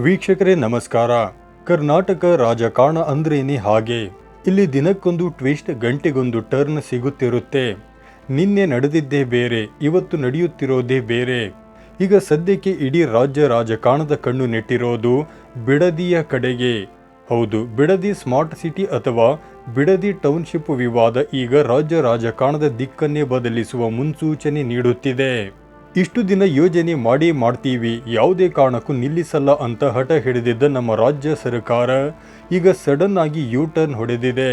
ವೀಕ್ಷಕರೇ ನಮಸ್ಕಾರ. ಕರ್ನಾಟಕ ರಾಜಕಾರಣ ಅಂದ್ರೇನೆ ಹಾಗೆ. ಇಲ್ಲಿ ದಿನಕ್ಕೊಂದು ಟ್ವಿಸ್ಟ್, ಗಂಟೆಗೊಂದು ಟರ್ನ್ ಸಿಗುತ್ತಿರುತ್ತೆ. ನಿನ್ನೆ ನಡೆದಿದ್ದೇ ಬೇರೆ, ಇವತ್ತು ನಡೆಯುತ್ತಿರೋದೇ ಬೇರೆ. ಈಗ ಸದ್ಯಕ್ಕೆ ಇಡೀ ರಾಜ್ಯ ರಾಜಕಾರಣದ ಕಣ್ಣು ನೆಟ್ಟಿರೋದು ಬಿಡದಿಯ ಕಡೆಗೆ. ಹೌದು, ಬಿಡದಿ ಸ್ಮಾರ್ಟ್ ಸಿಟಿ ಅಥವಾ ಬಿಡದಿ ಟೌನ್ಶಿಪ್ ವಿವಾದ ಈಗ ರಾಜ್ಯ ರಾಜಕಾರಣದ ದಿಕ್ಕನ್ನೇ ಬದಲಿಸುವ ಮುನ್ಸೂಚನೆ ನೀಡುತ್ತಿದೆ. ಇಷ್ಟು ದಿನ ಯೋಜನೆ ಮಾಡ್ತೀವಿ, ಯಾವುದೇ ಕಾರಣಕ್ಕೂ ನಿಲ್ಲಿಸಲ್ಲ ಅಂತ ಹಠ ಹಿಡಿದಿದ್ದ ನಮ್ಮ ರಾಜ್ಯ ಸರ್ಕಾರ ಈಗ ಸಡನ್ ಆಗಿ ಯೂ ಟರ್ನ್ ಹೊಡೆದಿದೆ.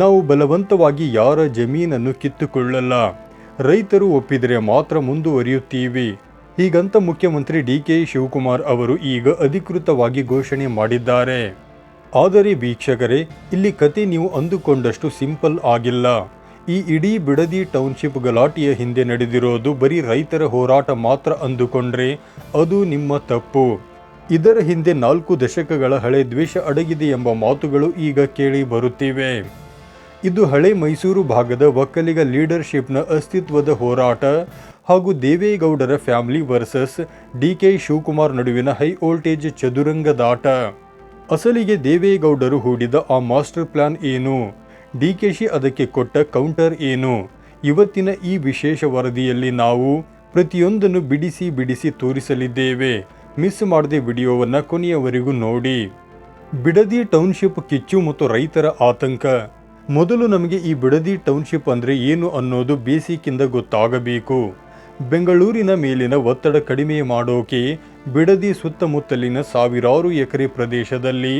ನಾವು ಬಲವಂತವಾಗಿ ಯಾರ ಜಮೀನನ್ನು ಕಿತ್ತುಕೊಳ್ಳಲ್ಲ, ರೈತರು ಒಪ್ಪಿದರೆ ಮಾತ್ರ ಮುಂದುವರಿಯುತ್ತೀವಿ, ಹೀಗಂತ ಮುಖ್ಯಮಂತ್ರಿ ಡಿ.ಕೆ. ಶಿವಕುಮಾರ್ ಅವರು ಈಗ ಅಧಿಕೃತವಾಗಿ ಘೋಷಣೆ ಮಾಡಿದ್ದಾರೆ. ಆದರೆ ವೀಕ್ಷಕರೇ, ಇಲ್ಲಿ ಕತೆ ನೀವು ಅಂದುಕೊಂಡಷ್ಟು ಸಿಂಪಲ್ ಆಗಿಲ್ಲ. ಈ ಇಡೀ ಬಿಡದಿ ಟೌನ್ಶಿಪ್ ಗಲಾಟೆಯ ಹಿಂದೆ ನಡೆದಿರೋದು ಬರೀ ರೈತರ ಹೋರಾಟ ಮಾತ್ರ ಅಂದುಕೊಂಡ್ರೆ ಅದು ನಿಮ್ಮ ತಪ್ಪು. ಇದರ ಹಿಂದೆ 4 ದಶಕಗಳ ಹಳೆ ದ್ವೇಷ ಅಡಗಿದೆ ಎಂಬ ಮಾತುಗಳು ಈಗ ಕೇಳಿ ಬರುತ್ತಿವೆ. ಇದು ಹಳೆ ಮೈಸೂರು ಭಾಗದ ಒಕ್ಕಲಿಗ ಲೀಡರ್ಶಿಪ್ನ ಅಸ್ತಿತ್ವದ ಹೋರಾಟ ಹಾಗೂ ದೇವೇಗೌಡರ ಫ್ಯಾಮಿಲಿ ವರ್ಸಸ್ ಡಿ.ಕೆ. ಶಿವಕುಮಾರ್ ನಡುವಿನ ಹೈ ವೋಲ್ಟೇಜ್ ಚದುರಂಗದಾಟ. ಅಸಲಿಗೆ ದೇವೇಗೌಡರು ಹೂಡಿದ ಆ ಮಾಸ್ಟರ್ ಪ್ಲಾನ್ ಏನು, ಡಿ.ಕೆ.ಶಿ ಅದಕ್ಕೆ ಕೊಟ್ಟ ಕೌಂಟರ್ ಏನು? ಇವತ್ತಿನ ಈ ವಿಶೇಷ ವರದಿಯಲ್ಲಿ ನಾವು ಪ್ರತಿಯೊಂದನ್ನು ಬಿಡಿಸಿ ತೋರಿಸಲಿದ್ದೇವೆ. ಮಿಸ್ ಮಾಡದೆ ವಿಡಿಯೋವನ್ನು ಕೊನೆಯವರೆಗೂ ನೋಡಿ. ಬಿಡದಿ ಟೌನ್ಶಿಪ್ ಕಿಚ್ಚು ಮತ್ತು ರೈತರ ಆತಂಕ. ಮೊದಲು ನಮಗೆ ಈ ಬಿಡದಿ ಟೌನ್ಶಿಪ್ ಅಂದರೆ ಏನು ಅನ್ನೋದು ಬೇಸಿಕ್ಕಿಂದ ಗೊತ್ತಾಗಬೇಕು. ಬೆಂಗಳೂರಿನ ಮೇಲಿನ ಒತ್ತಡ ಕಡಿಮೆ ಮಾಡೋಕೆ ಬಿಡದಿ ಸುತ್ತಮುತ್ತಲಿನ ಸಾವಿರಾರು ಎಕರೆ ಪ್ರದೇಶದಲ್ಲಿ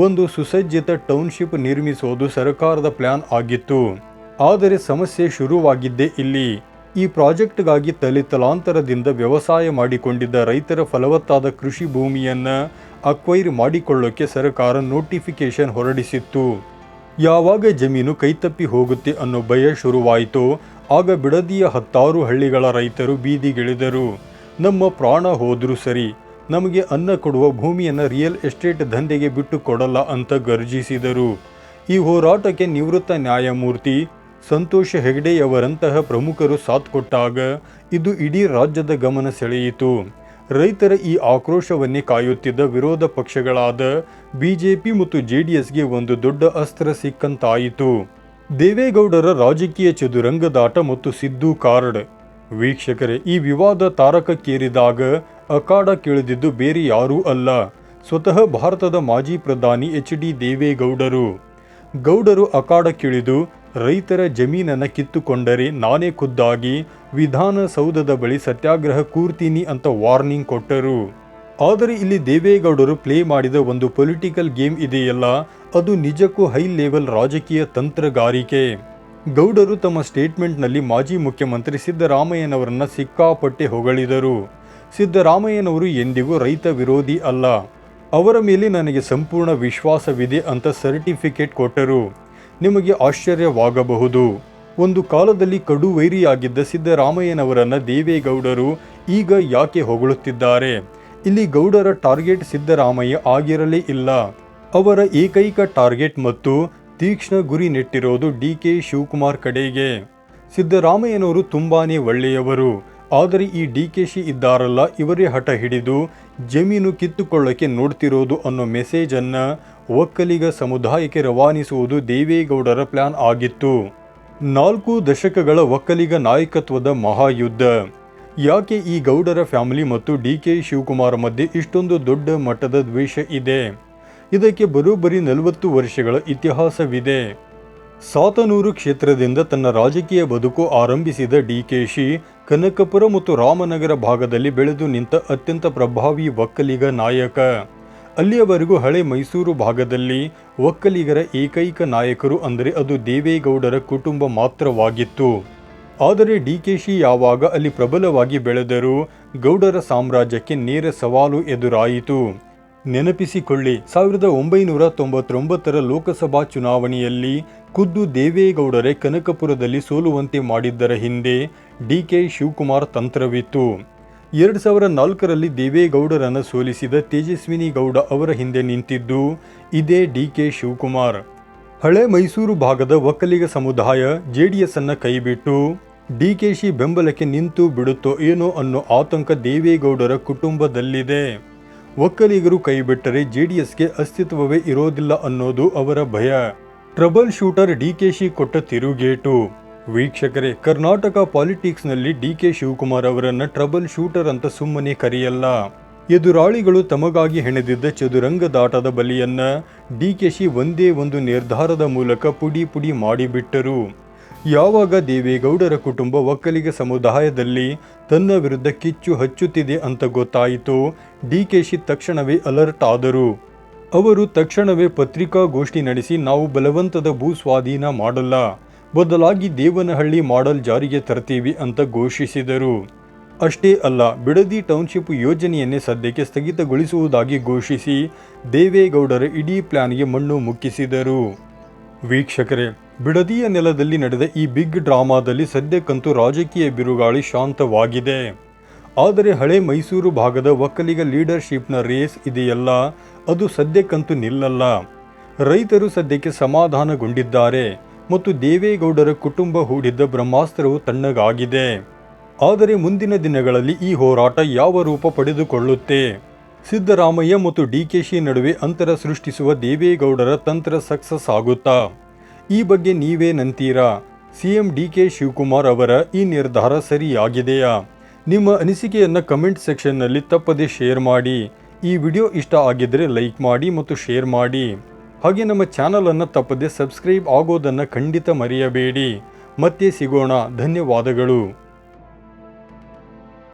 ಒಂದು ಸುಸಜ್ಜಿತ ಟೌನ್ಶಿಪ್ ನಿರ್ಮಿಸೋದು ಸರ್ಕಾರದ ಪ್ಲಾನ್ ಆಗಿತ್ತು. ಆದರೆ ಸಮಸ್ಯೆ ಶುರುವಾಗಿದ್ದೇ ಇಲ್ಲಿ. ಈ ಪ್ರಾಜೆಕ್ಟ್ಗಾಗಿ ತಲಾಂತರದಿಂದ ವ್ಯವಸಾಯ ಮಾಡಿಕೊಂಡಿದ್ದ ರೈತರ ಫಲವತ್ತಾದ ಕೃಷಿ ಭೂಮಿಯನ್ನು ಅಕ್ವೈರ್ ಮಾಡಿಕೊಳ್ಳೋಕೆ ಸರ್ಕಾರ ನೋಟಿಫಿಕೇಶನ್ ಹೊರಡಿಸಿತ್ತು. ಯಾವಾಗ ಜಮೀನು ಕೈತಪ್ಪಿ ಹೋಗುತ್ತೆ ಅನ್ನೋ ಭಯ ಶುರುವಾಯಿತೋ ಆಗ ಬಿಡದಿಯ 10 ಹಳ್ಳಿಗಳ ರೈತರು ಬೀದಿಗಿಳಿದರು. ನಮ್ಮ ಪ್ರಾಣ ಹೋದ್ರೂ ಸರಿ, ನಮಗೆ ಅನ್ನ ಕೊಡುವ ಭೂಮಿಯನ್ನು ರಿಯಲ್ ಎಸ್ಟೇಟ್ ದಂಧೆಗೆ ಬಿಟ್ಟು ಕೊಡಲ್ಲ ಅಂತ ಗರ್ಜಿಸಿದರು. ಈ ಹೋರಾಟಕ್ಕೆ ನಿವೃತ್ತ ನ್ಯಾಯಮೂರ್ತಿ ಸಂತೋಷ್ ಹೆಗ್ಡೆಯವರಂತಹ ಪ್ರಮುಖರು ಸಾಥ್ ಕೊಟ್ಟಾಗ ಇದು ಇಡೀ ರಾಜ್ಯದ ಗಮನ ಸೆಳೆಯಿತು. ರೈತರ ಈ ಆಕ್ರೋಶವನ್ನೇ ಕಾಯುತ್ತಿದ್ದ ವಿರೋಧ ಪಕ್ಷಗಳಾದ ಬಿಜೆಪಿ ಮತ್ತು ಜೆಡಿಎಸ್ಗೆ ಒಂದು ದೊಡ್ಡ ಅಸ್ತ್ರ ಸಿಕ್ಕಂತಾಯಿತು. ದೇವೇಗೌಡರ ರಾಜಕೀಯ ಚದುರಂಗದಾಟ ಮತ್ತು ಸಿದ್ದು ಕಾರ್ಡ್. ವೀಕ್ಷಕರೇ, ಈ ವಿವಾದ ತಾರಕಕ್ಕೇರಿದಾಗ ಅಖಾಡಕ್ಕಿಳಿದಿದ್ದು ಬೇರೆ ಯಾರೂ ಅಲ್ಲ, ಸ್ವತಃ ಭಾರತದ ಮಾಜಿ ಪ್ರಧಾನಿ ಎಚ್.ಡಿ. ದೇವೇಗೌಡರು. ಗೌಡರು ಅಖಾಡಕ್ಕಿಳಿದು ರೈತರ ಜಮೀನನ್ನು ಕಿತ್ತುಕೊಂಡರೆ ನಾನೇ ಖುದ್ದಾಗಿ ವಿಧಾನಸೌಧದ ಬಳಿ ಸತ್ಯಾಗ್ರಹ ಕೂರ್ತೀನಿ ಅಂತ ವಾರ್ನಿಂಗ್ ಕೊಟ್ಟರು. ಆದರೆ ಇಲ್ಲಿ ದೇವೇಗೌಡರು ಪ್ಲೇ ಮಾಡಿದ ಒಂದು ಪೊಲಿಟಿಕಲ್ ಗೇಮ್ ಇದೆಯಲ್ಲ, ಅದು ನಿಜಕ್ಕೂ ಹೈ ಲೆವೆಲ್ ರಾಜಕೀಯ ತಂತ್ರಗಾರಿಕೆ. ಗೌಡರು ತಮ್ಮ ಸ್ಟೇಟ್ಮೆಂಟ್ನಲ್ಲಿ ಮಾಜಿ ಮುಖ್ಯಮಂತ್ರಿ ಸಿದ್ದರಾಮಯ್ಯನವರನ್ನ ಸಿಕ್ಕಾಪಟ್ಟೆ ಹೊಗಳಿದರು. ಸಿದ್ದರಾಮಯ್ಯನವರು ಎಂದಿಗೂ ರೈತ ವಿರೋಧಿ ಅಲ್ಲ, ಅವರ ಮೇಲೆ ನನಗೆ ಸಂಪೂರ್ಣ ವಿಶ್ವಾಸವಿದೆ ಅಂತ ಸರ್ಟಿಫಿಕೇಟ್ ಕೊಟ್ಟರು. ನಿಮಗೆ ಆಶ್ಚರ್ಯವಾಗಬಹುದು, ಒಂದು ಕಾಲದಲ್ಲಿ ಕಡು ವೈರಿಯಾಗಿದ್ದ ಸಿದ್ದರಾಮಯ್ಯನವರನ್ನ ದೇವೇಗೌಡರು ಈಗ ಯಾಕೆ ಹೊಗಳುತ್ತಿದ್ದಾರೆ? ಇಲ್ಲಿ ಗೌಡರ ಟಾರ್ಗೆಟ್ ಸಿದ್ದರಾಮಯ್ಯ ಆಗಿರಲೇ ಇಲ್ಲ. ಅವರ ಏಕೈಕ ಟಾರ್ಗೆಟ್ ಮತ್ತು ತೀಕ್ಷ್ಣ ಗುರಿ ನೆಟ್ಟಿರೋದು ಡಿ.ಕೆ. ಶಿವಕುಮಾರ್ ಕಡೆಗೆ. ಸಿದ್ದರಾಮಯ್ಯನವರು ತುಂಬಾನೇ ಒಳ್ಳೆಯವರು, ಆದರೆ ಈ ಡಿ.ಕೆ.ಶಿ ಇದ್ದಾರಲ್ಲ, ಇವರೇ ಹಠ ಹಿಡಿದು ಜಮೀನು ಕಿತ್ತುಕೊಳ್ಳಕ್ಕೆ ನೋಡ್ತಿರೋದು ಅನ್ನೋ ಮೆಸೇಜನ್ನು ಒಕ್ಕಲಿಗ ಸಮುದಾಯಕ್ಕೆ ರವಾನಿಸುವುದು ದೇವೇಗೌಡರ ಪ್ಲಾನ್ ಆಗಿತ್ತು. 4 ದಶಕಗಳ ಒಕ್ಕಲಿಗ ನಾಯಕತ್ವದ ಮಹಾಯುದ್ಧ. ಯಾಕೆ ಈ ಗೌಡರ ಫ್ಯಾಮಿಲಿ ಮತ್ತು ಡಿ.ಕೆ. ಶಿವಕುಮಾರ್ ಮಧ್ಯೆ ಇಷ್ಟೊಂದು ದೊಡ್ಡ ಮಟ್ಟದ ದ್ವೇಷ ಇದೆ? ಇದಕ್ಕೆ ಬರೋಬ್ಬರಿ 40 ವರ್ಷಗಳ ಇತಿಹಾಸವಿದೆ. ಸಾತನೂರು ಕ್ಷೇತ್ರದಿಂದ ತನ್ನ ರಾಜಕೀಯ ಬದುಕು ಆರಂಭಿಸಿದ ಡಿ.ಕೆ.ಶಿ ಕನಕಪುರ ಮತ್ತು ರಾಮನಗರ ಭಾಗದಲ್ಲಿ ಬೆಳೆದು ನಿಂತ ಅತ್ಯಂತ ಪ್ರಭಾವಿ ಒಕ್ಕಲಿಗ ನಾಯಕ. ಅಲ್ಲಿಯವರೆಗೂ ಹಳೆ ಮೈಸೂರು ಭಾಗದಲ್ಲಿ ಒಕ್ಕಲಿಗರ ಏಕೈಕ ನಾಯಕರು ಅಂದರೆ ಅದು ದೇವೇಗೌಡರ ಕುಟುಂಬ ಮಾತ್ರವಾಗಿತ್ತು. ಆದರೆ ಡಿ.ಕೆ.ಶಿ ಯಾವಾಗ ಅಲ್ಲಿ ಪ್ರಬಲವಾಗಿ ಬೆಳೆದರೂ ಗೌಡರ ಸಾಮ್ರಾಜ್ಯಕ್ಕೆ ನೇರ ಸವಾಲು ಎದುರಾಯಿತು. ನೆನಪಿಸಿಕೊಳ್ಳಿ, 1999ರ ಲೋಕಸಭಾ ಚುನಾವಣೆಯಲ್ಲಿ ಖುದ್ದು ದೇವೇಗೌಡರೇ ಕನಕಪುರದಲ್ಲಿ ಸೋಲುವಂತೆ ಮಾಡಿದ್ದರ ಹಿಂದೆ ಡಿ.ಕೆ. ಶಿವಕುಮಾರ್ ತಂತ್ರವಿತ್ತು. 2004ರಲ್ಲಿ ದೇವೇಗೌಡರನ್ನು ಸೋಲಿಸಿದ ತೇಜಸ್ವಿನಿ ಗೌಡ ಅವರ ಹಿಂದೆ ನಿಂತಿದ್ದು ಇದೇ ಡಿ.ಕೆ. ಶಿವಕುಮಾರ್. ಹಳೆ ಮೈಸೂರು ಭಾಗದ ಒಕ್ಕಲಿಗ ಸಮುದಾಯ ಜೆಡಿಎಸ್ ಅನ್ನು ಕೈಬಿಟ್ಟು ಡಿ.ಕೆ.ಶಿ ಬೆಂಬಲಕ್ಕೆ ನಿಂತು ಬಿಡುತ್ತೋ ಏನೋ ಅನ್ನೋ ಆತಂಕ ದೇವೇಗೌಡರ ಕುಟುಂಬದಲ್ಲಿದೆ. ಒಕ್ಕಲಿಗರು ಕೈಬಿಟ್ಟರೆ ಜೆಡಿಎಸ್ಗೆ ಅಸ್ತಿತ್ವವೇ ಇರೋದಿಲ್ಲ ಅನ್ನೋದು ಅವರ ಭಯ. ಟ್ರಬಲ್ ಶೂಟರ್ ಡಿಕೆಶಿ ಕೊಟ್ಟ ತಿರುಗೇಟು. ವೀಕ್ಷಕರೇ, ಕರ್ನಾಟಕ ಪಾಲಿಟಿಕ್ಸ್ನಲ್ಲಿ ಡಿಕೆ ಶಿವಕುಮಾರ್ ಅವರನ್ನ ಟ್ರಬಲ್ ಶೂಟರ್ ಅಂತ ಸುಮ್ಮನೆ ಕರೆಯಲ್ಲ. ಎದುರಾಳಿಗಳು ತಮಗಾಗಿ ಹೆಣೆದಿದ್ದ ಚದುರಂಗದಾಟದ ಬಲಿಯನ್ನ ಡಿಕೆಶಿ ಒಂದೇ ಒಂದು ನಿರ್ಧಾರದ ಮೂಲಕ ಪುಡಿ ಪುಡಿ ಮಾಡಿಬಿಟ್ಟರು. ಯಾವಾಗ ದೇವೇಗೌಡರ ಕುಟುಂಬ ಒಕ್ಕಲಿಗ ಸಮುದಾಯದಲ್ಲಿ ತನ್ನ ವಿರುದ್ಧ ಕಿಚ್ಚು ಹಚ್ಚುತ್ತಿದೆ ಅಂತ ಗೊತ್ತಾಯಿತು, ಡಿಕೆಶಿ ತಕ್ಷಣವೇ ಅಲರ್ಟ್ ಆದರು. ಅವರು ತಕ್ಷಣವೇ ಪತ್ರಿಕಾಗೋಷ್ಠಿ ನಡೆಸಿ ನಾವು ಬಲವಂತದ ಭೂ ಸ್ವಾಧೀನ ಮಾಡಲ್ಲ, ಬದಲಾಗಿ ದೇವನಹಳ್ಳಿ ಮಾಡೆಲ್ ಜಾರಿಗೆ ತರ್ತೀವಿ ಅಂತ ಘೋಷಿಸಿದರು. ಅಷ್ಟೇ ಅಲ್ಲ, ಬಿಡದಿ ಟೌನ್ಶಿಪ್ ಯೋಜನೆಯನ್ನೇ ಸದ್ಯಕ್ಕೆ ಸ್ಥಗಿತಗೊಳಿಸುವುದಾಗಿ ಘೋಷಿಸಿ ದೇವೇಗೌಡರ ಇಡೀ ಪ್ಲಾನ್ಗೆ ಮಣ್ಣು ಮುಕ್ಕಿಸಿದರು. ವೀಕ್ಷಕರೇ, ಬಿಡದಿಯ ನೆಲದಲ್ಲಿ ನಡೆದ ಈ ಬಿಗ್ ಡ್ರಾಮಾದಲ್ಲಿ ಸದ್ಯಕ್ಕಂತೂ ರಾಜಕೀಯ ಬಿರುಗಾಳಿ ಶಾಂತವಾಗಿದೆ. ಆದರೆ ಹಳೆ ಮೈಸೂರು ಭಾಗದ ಒಕ್ಕಲಿಗ ಲೀಡರ್ಶಿಪ್ನ ರೇಸ್ ಇದೆಯಲ್ಲ, ಅದು ಸದ್ಯಕ್ಕಂತೂ ನಿಲ್ಲಲ್ಲ. ರೈತರು ಸದ್ಯಕ್ಕೆ ಸಮಾಧಾನಗೊಂಡಿದ್ದಾರೆ ಮತ್ತು ದೇವೇಗೌಡರ ಕುಟುಂಬ ಹೂಡಿದ್ದ ಬ್ರಹ್ಮಾಸ್ತ್ರವು ತಣ್ಣಗಾಗಿದೆ. ಆದರೆ ಮುಂದಿನ ದಿನಗಳಲ್ಲಿ ಈ ಹೋರಾಟ ಯಾವ ರೂಪ ಪಡೆದುಕೊಳ್ಳುತ್ತೆ? ಸಿದ್ದರಾಮಯ್ಯ ಮತ್ತು ಡಿಕೆಶಿ ನಡುವೆ ಅಂತರ ಸೃಷ್ಟಿಸುವ ದೇವೇಗೌಡರ ತಂತ್ರ ಸಕ್ಸಸ್ ಆಗುತ್ತಾ? ಈ ಬಗ್ಗೆ ನೀವೇನಂತೀರಾ? ಸಿಎಂ ಡಿಕೆ ಶಿವಕುಮಾರ್ ಅವರ ಈ ನಿರ್ಧಾರ ಸರಿಯಾಗಿದೆಯಾ? ನಿಮ್ಮ ಅನಿಸಿಕೆಯನ್ನು ಕಮೆಂಟ್ ಸೆಕ್ಷನ್ನಲ್ಲಿ ತಪ್ಪದೆ ಶೇರ್ ಮಾಡಿ. ಈ ವಿಡಿಯೋ ಇಷ್ಟ ಆಗಿದ್ದರೆ ಲೈಕ್ ಮಾಡಿ ಮತ್ತು ಶೇರ್ ಮಾಡಿ. ಹಾಗೆ ನಮ್ಮ ಚಾನಲನ್ನು ತಪ್ಪದೆ ಸಬ್ಸ್ಕ್ರೈಬ್ ಆಗೋದನ್ನು ಖಂಡಿತ ಮರೆಯಬೇಡಿ. ಮತ್ತೆ ಸಿಗೋಣ. ಧನ್ಯವಾದಗಳು.